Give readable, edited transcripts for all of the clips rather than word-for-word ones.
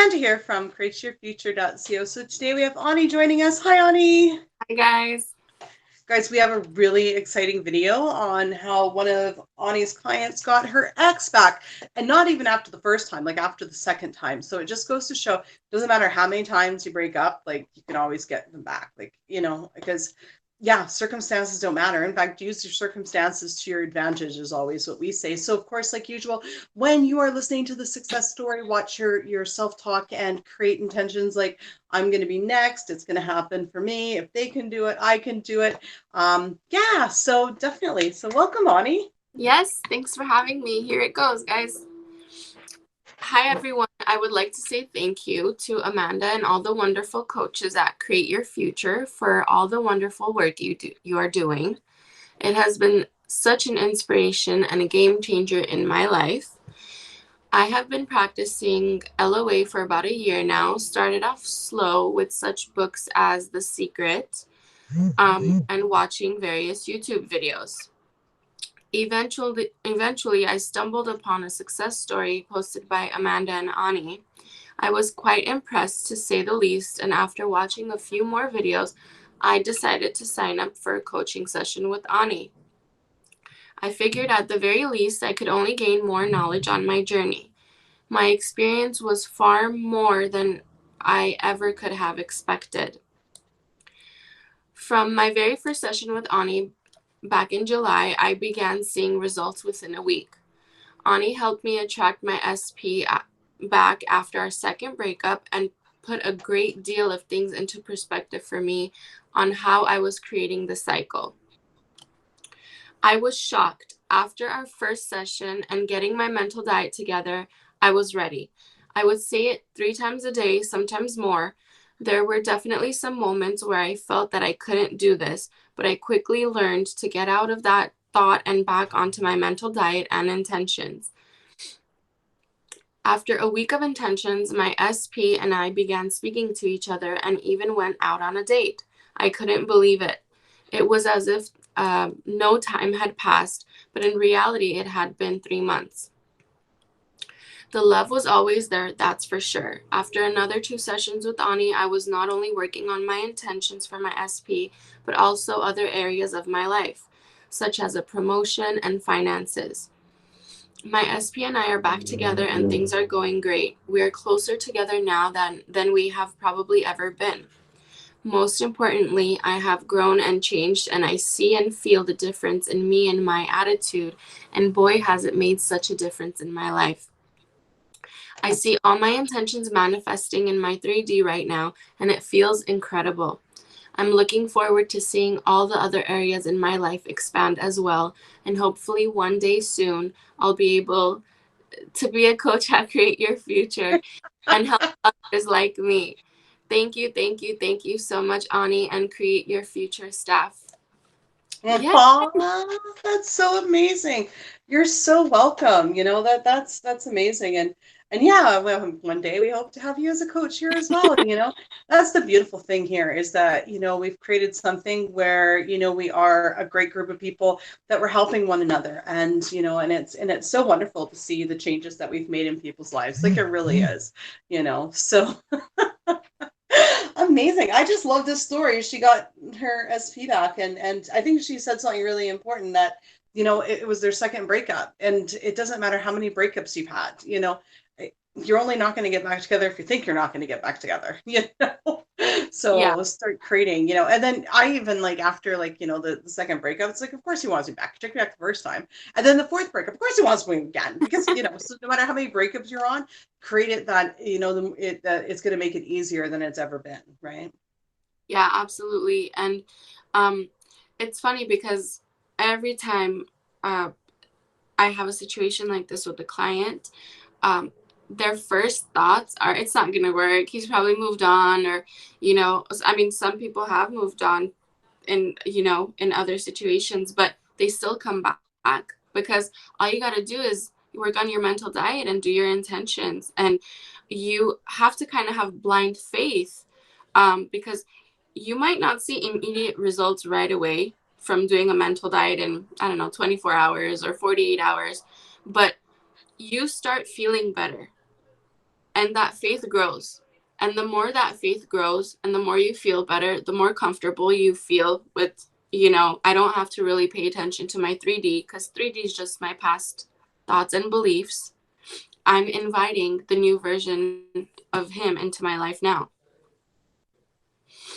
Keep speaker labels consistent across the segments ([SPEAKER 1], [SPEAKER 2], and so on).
[SPEAKER 1] Amanda here from createyourfuture.co. So today we have Ani joining us. Hi, Ani.
[SPEAKER 2] Hi, guys.
[SPEAKER 1] Guys, we have a really exciting video on how one of Ani's clients got her ex back, and not even after the first time, like after the second time. So it just goes to show, it doesn't matter how many times you break up, like you can always get them back. Like, because yeah, circumstances don't matter. In fact, use your circumstances to your advantage is always what we say. So of course, like usual, when you are listening to the success story, watch your self-talk and create intentions like, I'm going to be next. It's going to happen for me. If they can do it, I can do it. Yeah, so definitely. So welcome, Ani.
[SPEAKER 2] Yes, thanks for having me. Here it goes, guys. Hi, everyone. I would like to say thank you to Amanda and all the wonderful coaches at Create Your Future for all the wonderful work you are doing. It has been such an inspiration and a game changer in my life. I have been practicing LOA for about a year now. Started off slow with such books as The Secret, and watching various YouTube videos. Eventually, I stumbled upon a success story posted by Amanda and Ani. I was quite impressed, to say the least, and after watching a few more videos, I decided to sign up for a coaching session with Ani. I figured at the very least I could only gain more knowledge on my journey. My experience was far more than I ever could have expected. From my very first session with Ani back in July, I began seeing results within a week. Ani helped me attract my SP back after our second breakup and put a great deal of things into perspective for me on how I was creating the cycle. I was shocked. After our first session and getting my mental diet together, I was ready. I would say it 3 times a day, sometimes more. There were definitely some moments where I felt that I couldn't do this, but I quickly learned to get out of that thought and back onto my mental diet and intentions. After a week of intentions, my SP and I began speaking to each other and even went out on a date. I couldn't believe it. It was as if no time had passed, but in reality, it had been 3 months. The love was always there, that's for sure. After another 2 sessions with Ani, I was not only working on my intentions for my SP, but also other areas of my life, such as a promotion and finances. My SP and I are back together and things are going great. We are closer together now than we have probably ever been. Most importantly, I have grown and changed, and I see and feel the difference in me and my attitude, and boy, has it made such a difference in my life. I see all my intentions manifesting in my 3D right now, and it feels incredible. I'm looking forward to seeing all the other areas in my life expand as well, and hopefully one day soon I'll be able to be a coach at Create Your Future and help others like me. Thank you so much, Ani, and Create Your Future staff. Yeah.
[SPEAKER 1] Oh, that's so amazing. You're so welcome. That's amazing. And yeah, well, one day we hope to have you as a coach here as well. That's the beautiful thing here is that, we've created something where, we are a great group of people that we're helping one another. And it's so wonderful to see the changes that we've made in people's lives. Like it really is. So amazing. I just love this story. She got her SP back, and I think she said something really important that, it was their second breakup, and it doesn't matter how many breakups you've had, you're only not going to get back together if you think you're not going to get back together,
[SPEAKER 2] Yeah.
[SPEAKER 1] So start creating, and then I even like after like, the second breakup, it's like, of course he wants me back. He took me back the first time. And then the fourth breakup, of course he wants me again because, so no matter how many breakups you're on, create it that, that it's going to make it easier than it's ever been. Right.
[SPEAKER 2] Yeah, absolutely. And um, it's funny because every time uh, I have a situation like this with a client, um, their first thoughts are, it's not going to work. He's probably moved on, or, I mean, some people have moved on in other situations, but they still come back because all you got to do is work on your mental diet and do your intentions. And you have to kind of have blind faith, because you might not see immediate results right away from doing a mental diet in, I don't know, 24 hours or 48 hours, but you start feeling better. and that faith grows. And the more that faith grows and the more you feel better, the more comfortable you feel with, I don't have to really pay attention to my 3D because 3D is just my past thoughts and beliefs. I'm inviting the new version of him into my life now.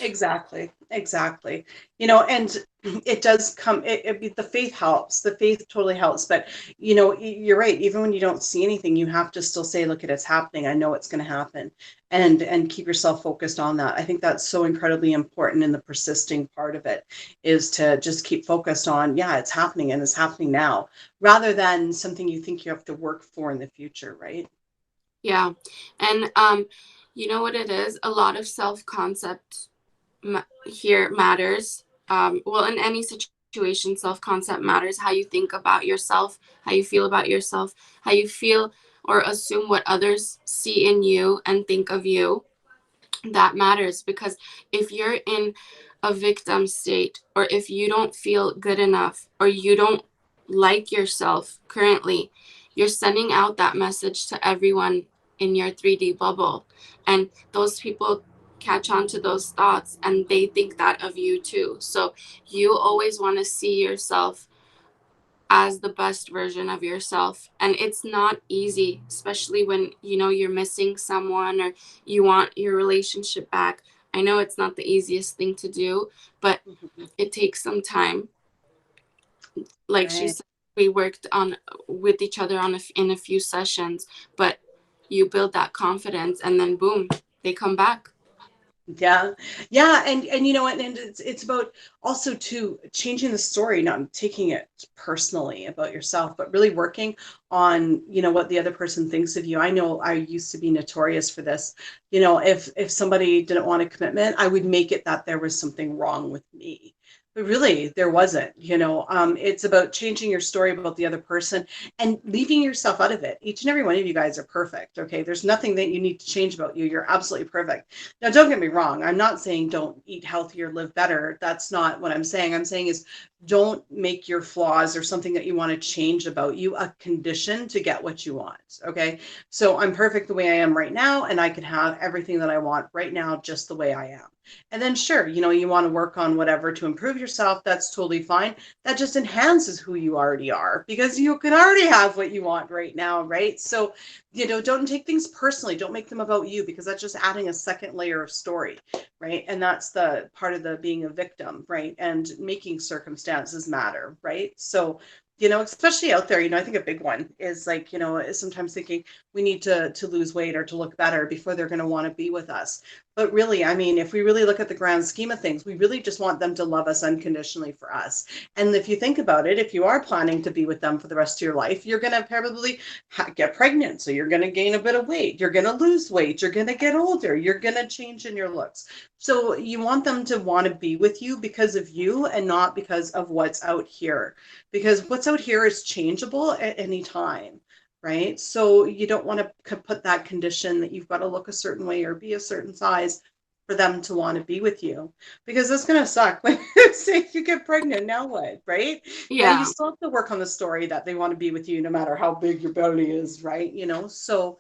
[SPEAKER 1] Exactly, exactly. And it does come, the faith helps. The faith totally helps. But, you're right. Even when you don't see anything, you have to still say, look, it's happening. I know it's going to happen. And keep yourself focused on that. I think that's so incredibly important in the persisting part of it, is to just keep focused on, yeah, it's happening and it's happening now, rather than something you think you have to work for in the future, right?
[SPEAKER 2] Yeah. And you know what it is? A lot of self-concept here matters. Well, in any situation, self concept matters. How you think about yourself, how you feel about yourself, how you feel or assume what others see in you and think of you. That matters because if you're in a victim state, or if you don't feel good enough, or you don't like yourself currently, you're sending out that message to everyone in your 3D bubble. And those people catch on to those thoughts and they think that of you too. So you always want to see yourself as the best version of yourself, and it's not easy, especially when you're missing someone or you want your relationship back. I know it's not the easiest thing to do, but
[SPEAKER 1] Mhm.
[SPEAKER 2] it takes some time. Like she
[SPEAKER 1] Right.
[SPEAKER 2] said, we worked on with each other in a few sessions, but you build that confidence and then boom, they come back.
[SPEAKER 1] Yeah. Yeah. And and it's about also too changing the story, not taking it personally about yourself, but really working on, what the other person thinks of you. I know I used to be notorious for this. If somebody didn't want a commitment, I would make it that there was something wrong with me. But really, there wasn't. It's about changing your story about the other person and leaving yourself out of it. Each and every one of you guys are perfect. Okay. There's nothing that you need to change about you. You're absolutely perfect. Now, don't get me wrong. I'm not saying don't eat healthier, live better. That's not what I'm saying. I'm saying is don't make your flaws or something that you want to change about you a condition to get what you want. Okay. So I'm perfect the way I am right now, and I can have everything that I want right now just the way I am. And then, sure, you want to work on whatever to improve yourself. That's totally fine. That just enhances who you already are because you can already have what you want right now. Right. So, don't take things personally. Don't make them about you because that's just adding a second layer of story, right? And that's the part of the being a victim, right? And making circumstances matter, right? So, especially out there, I think a big one is like, is sometimes thinking we need to lose weight or to look better before they're going to want to be with us. But really, I mean, if we really look at the grand scheme of things, we really just want them to love us unconditionally for us. And if you think about it, if you are planning to be with them for the rest of your life, you're going to probably get pregnant. So you're going to gain a bit of weight. You're going to lose weight. You're going to get older. You're going to change in your looks. So you want them to want to be with you because of you and not because of what's out here. Because what's out here is changeable at any time. Right. So you don't want to put that condition that you've got to look a certain way or be a certain size for them to want to be with you, because it's going to suck when say you get pregnant. Now what? Right. Now you
[SPEAKER 2] Yeah.
[SPEAKER 1] still have to work on the story that they want to be with you no matter how big your belly is. Right. So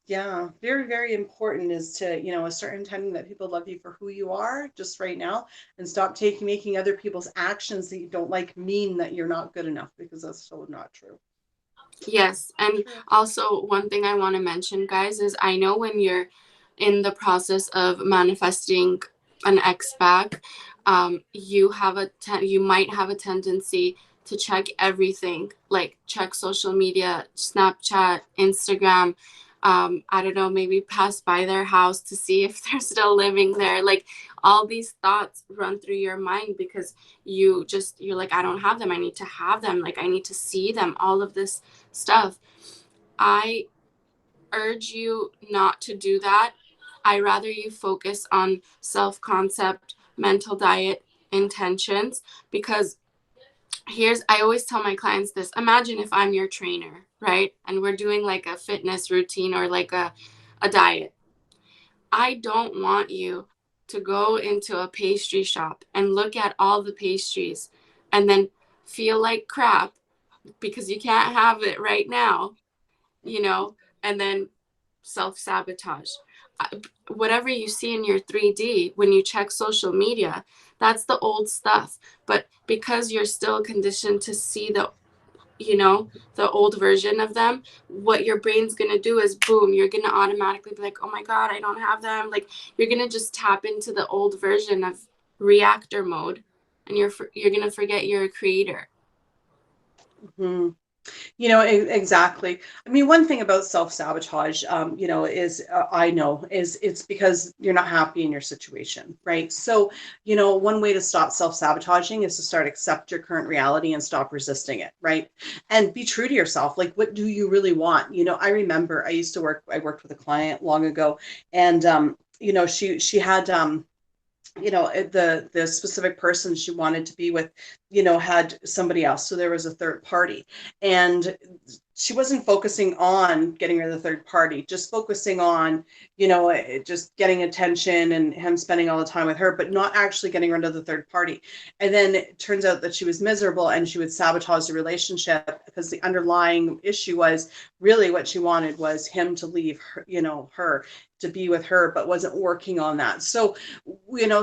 [SPEAKER 1] yeah, very, very important is to, start intending that people love you for who you are just right now, and stop making other people's actions that you don't like mean that you're not good enough, because that's so not true.
[SPEAKER 2] Yes. And
[SPEAKER 1] True.
[SPEAKER 2] also, one thing I want to mention, guys, is I know when you're in the process of manifesting an ex back, you might have a tendency to check everything, like check social media, Snapchat, Instagram. I don't know, maybe pass by their house to see if they're still living there. Like all these thoughts run through your mind because you're like, I don't have them. I need to have them. Like I need to see them. All of this stuff. I urge you not to do that. I rather you focus on self concept, mental diet, intentions, because I always tell my clients this. Imagine if I'm your trainer, right? And we're doing like a fitness routine or like a diet. I don't want you to go into a pastry shop and look at all the pastries and then feel like crap because you can't have it right now, and then self-sabotage. Whatever you see in your 3D, when you check social media, that's the old stuff. But because you're still conditioned to see the old version of them, what your brain's going to do is boom, you're going to automatically be like, oh my God, I don't have them. Like, you're going to just tap into the old version of reactor mode, and you're going to forget you're a creator.
[SPEAKER 1] Mhm. Exactly. I mean, one thing about self-sabotage, is I know is it's because you're not happy in your situation, right? So, one way to stop self-sabotaging is to start accept your current reality and stop resisting it, right? And be true to yourself. Like, what do you really want? I remember I worked with a client long ago, and she had the specific person she wanted to be with had somebody else, so there was a third party, and she wasn't focusing on getting rid of the third party, just focusing on just getting attention and him spending all the time with her, but not actually getting rid of the third party. And then it turns out that she was miserable and she would sabotage the relationship because the underlying issue was really what she wanted was him to leave her, her to be with her, but wasn't working on that. So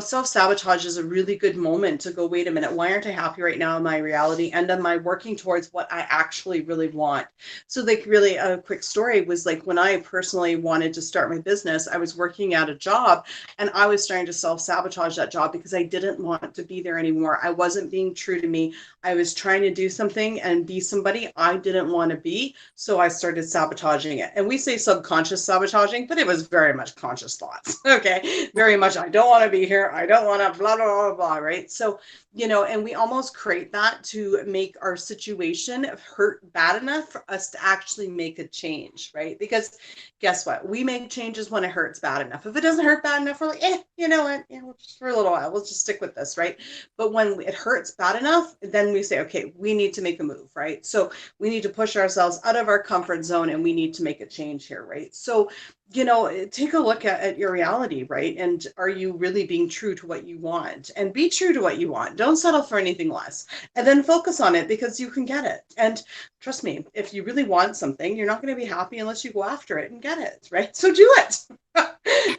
[SPEAKER 1] self-sabotage is a really good moment to go, wait a minute, why aren't I happy right now in my reality? And am I working towards what I actually really want? So like, really, a quick story was like, when I personally wanted to start my business, I was working at a job and I was starting to self-sabotage that job because I didn't want to be there anymore. I wasn't being true to me. I was trying to do something and be somebody I didn't want to be. So I started sabotaging it. And we say subconscious sabotaging, but it was very much conscious thoughts. Okay. Very much, I don't want to be here. I don't want to blah, blah, blah, blah. Right. So, and we almost create that to make our situation hurt bad enough for us to actually make a change. Right. Because guess what? We make changes when it hurts bad enough. If it doesn't hurt bad enough, we're like, you know what? We'll just for a little while, we'll just stick with this. Right. But when it hurts bad enough, then we say, okay, we need to make a move. Right. So we need to push ourselves out of our comfort zone and we need to make a change here. Right. So take a look at your reality, right? And are you really being true to what you want? And be true to what you want. Don't settle for anything less. And then focus on it because you can get it. And trust me, if you really want something, you're not going to be happy unless you go after it and get it, right? So do it.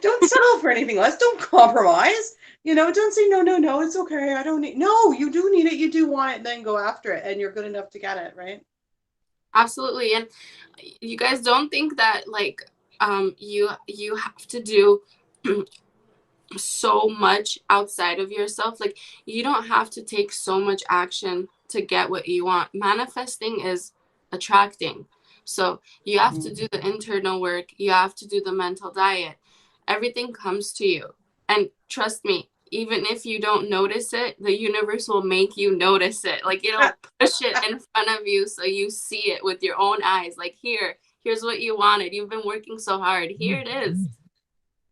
[SPEAKER 1] Don't settle for anything less. Don't compromise. Don't say, no, no, no, it's okay. I don't need, no, you do need it. You do want it. Then go after it. And you're good enough to get it, right?
[SPEAKER 2] Absolutely. And you guys don't think that like, you have to do so much outside of yourself. Like, you don't have to take so much action to get what you want. Manifesting is attracting. So you have to do the internal work. You have to do the mental diet. Everything comes to you. And trust me, even if you don't notice it, the universe will make you notice it. Like, it'll push it in front of you so you see it with your own eyes. Like, here's what you wanted. You've been working so hard. Here it is.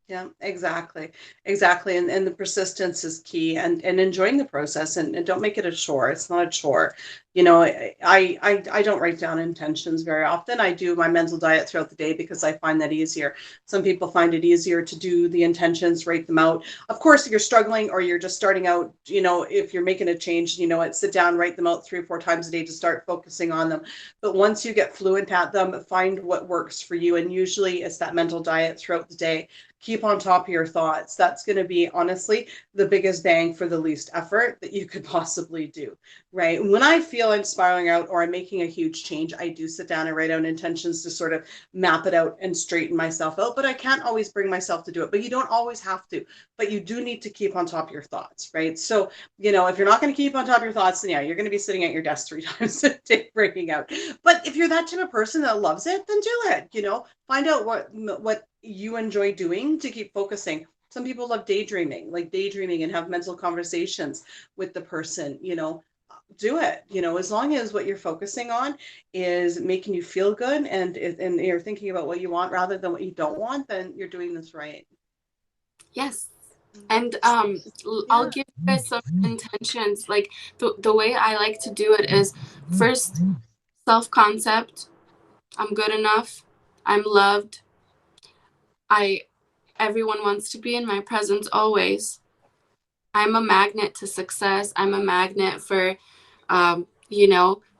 [SPEAKER 1] Yeah, exactly. Exactly. And the persistence is key, and enjoying the process, and don't make it a chore. It's not a chore. I don't write down intentions very often. I do my mental diet throughout the day because I find that easier. Some people find it easier to do the intentions, write them out. Of course, if you're struggling or you're just starting out, if you're making a change, sit down, write them out 3 or 4 times a day to start focusing on them. But once you get fluent at them, find what works for you. And usually it's that mental diet throughout the day. Keep on top of your thoughts. That's going to be, honestly, the biggest bang for the least effort that you could possibly do, right? When I feel I'm spiraling out or I'm making a huge change, I do sit down and write out intentions to sort of map it out and straighten myself out, but I can't always bring myself to do it. But you don't always have to, but you do need to keep on top of your thoughts, right? So, if you're not going to keep on top of your thoughts, then yeah, you're going to be sitting at your desk 3 times a day breaking out. But if you're that type of person that loves it, then do it, find out what you enjoy doing to keep focusing. Some people love daydreaming and have mental conversations with the person, do it, as long as what you're focusing on is making you feel good and you're thinking about what you want rather than what you don't want, then you're doing this right.
[SPEAKER 2] Yes. And I'll give you guys some intentions. Like, the way I like to do it is, first, self-concept. I'm good enough. I'm loved. Everyone wants to be in my presence always. I'm a magnet to success. I'm a magnet for,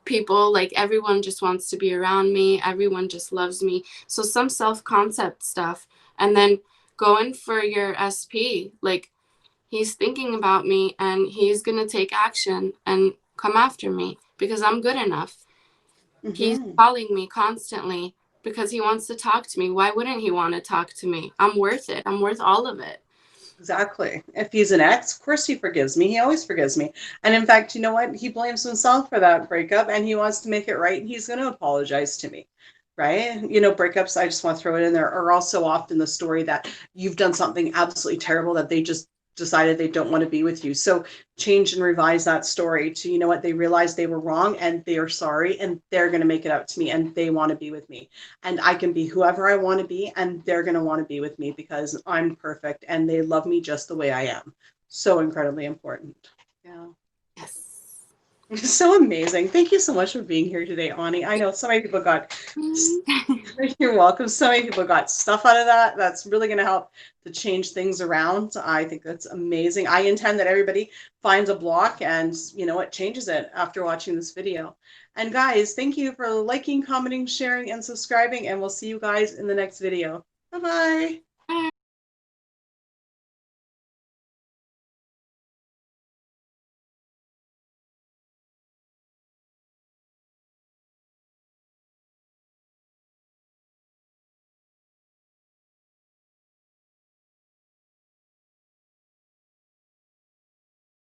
[SPEAKER 2] people, like everyone just wants to be around me, everyone just loves me. So some self-concept stuff. And then going for your SP, like he's thinking about me and he's going to take action and come after me because I'm good enough. He's calling me constantly because he wants to talk to me. Why wouldn't he want to talk to me? I'm worth it. I'm worth all of it.
[SPEAKER 1] Exactly. If he's an ex, of course he forgives me. He always forgives me. And in fact, you know what? He blames himself for that breakup and he wants to make it right. And he's going to apologize to me. Right? You know, breakups, I just want to throw it in there, are also often the story that you've done something absolutely terrible that they just decided they don't want to be with you. So change and revise that story to, you know what, they realize they were wrong and they are sorry and they're going to make it up to me and they want to be with me. And I can be whoever I want to be and they're going to want to be with me because I'm perfect and they love me just the way I am. So incredibly important. Yeah.
[SPEAKER 2] Yes.
[SPEAKER 1] So amazing. Thank you so much for being here today, Ani. I know so many people got, you're welcome. So many people got stuff out of that. That's really going to help to change things around. I think that's amazing. I intend that everybody finds a block and, you know, it changes it after watching this video. And guys, thank you for liking, commenting, sharing, and subscribing. And we'll see you guys in the next video. Bye-bye.